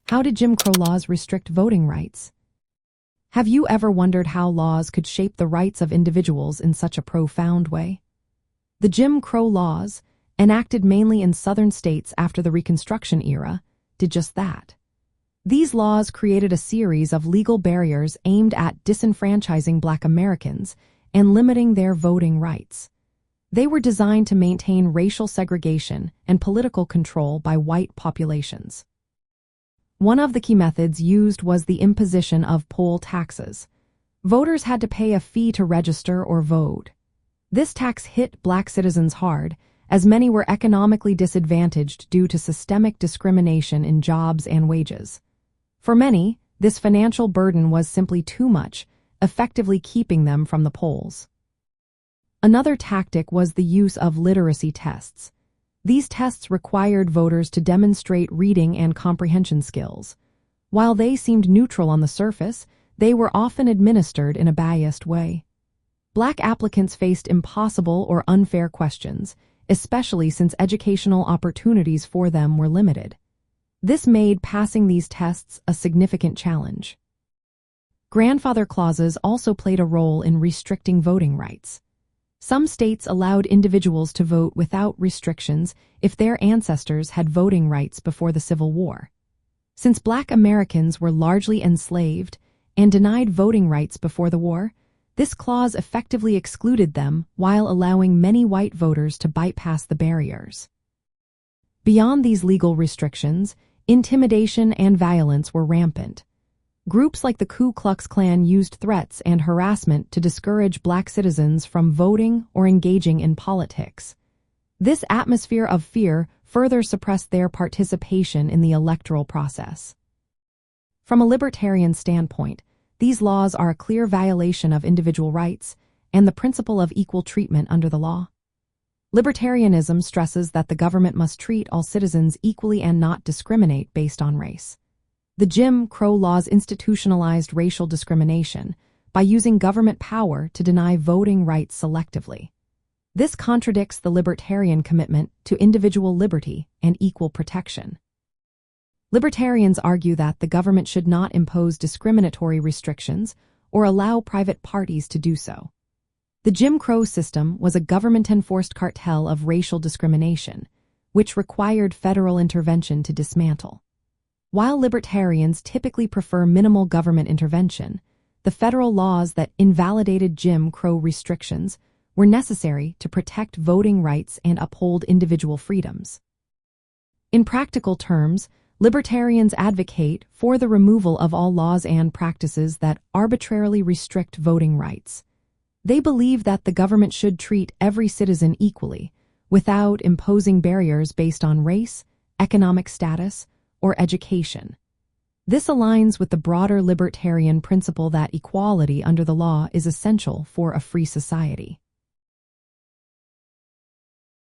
How did Jim Crow laws restrict voting rights? Have you ever wondered how laws could shape the rights of individuals in such a profound way? The Jim Crow laws, enacted mainly in southern states after the Reconstruction era, did just that. These laws created a series of legal barriers aimed at disenfranchising Black Americans and limiting their voting rights. They were designed to maintain racial segregation and political control by white populations. One of the key methods used was the imposition of poll taxes. Voters had to pay a fee to register or vote. This tax hit Black citizens hard, as many were economically disadvantaged due to systemic discrimination in jobs and wages. For many, this financial burden was simply too much, effectively keeping them from the polls. Another tactic was the use of literacy tests. These tests required voters to demonstrate reading and comprehension skills. While they seemed neutral on the surface, they were often administered in a biased way. Black applicants faced impossible or unfair questions, especially since educational opportunities for them were limited. This made passing these tests a significant challenge. Grandfather clauses also played a role in restricting voting rights. Some states allowed individuals to vote without restrictions if their ancestors had voting rights before the Civil War. Since Black Americans were largely enslaved and denied voting rights before the war, this clause effectively excluded them while allowing many white voters to bypass the barriers. Beyond these legal restrictions, intimidation and violence were rampant. Groups like the Ku Klux Klan used threats and harassment to discourage Black citizens from voting or engaging in politics. This atmosphere of fear further suppressed their participation in the electoral process. From a libertarian standpoint, these laws are a clear violation of individual rights and the principle of equal treatment under the law. Libertarianism stresses that the government must treat all citizens equally and not discriminate based on race. The Jim Crow laws institutionalized racial discrimination by using government power to deny voting rights selectively. This contradicts the libertarian commitment to individual liberty and equal protection. Libertarians argue that the government should not impose discriminatory restrictions or allow private parties to do so. The Jim Crow system was a government-enforced cartel of racial discrimination, which required federal intervention to dismantle. While libertarians typically prefer minimal government intervention, the federal laws that invalidated Jim Crow restrictions were necessary to protect voting rights and uphold individual freedoms. In practical terms, libertarians advocate for the removal of all laws and practices that arbitrarily restrict voting rights. They believe that the government should treat every citizen equally, without imposing barriers based on race, economic status, or education. This aligns with the broader libertarian principle that equality under the law is essential for a free society.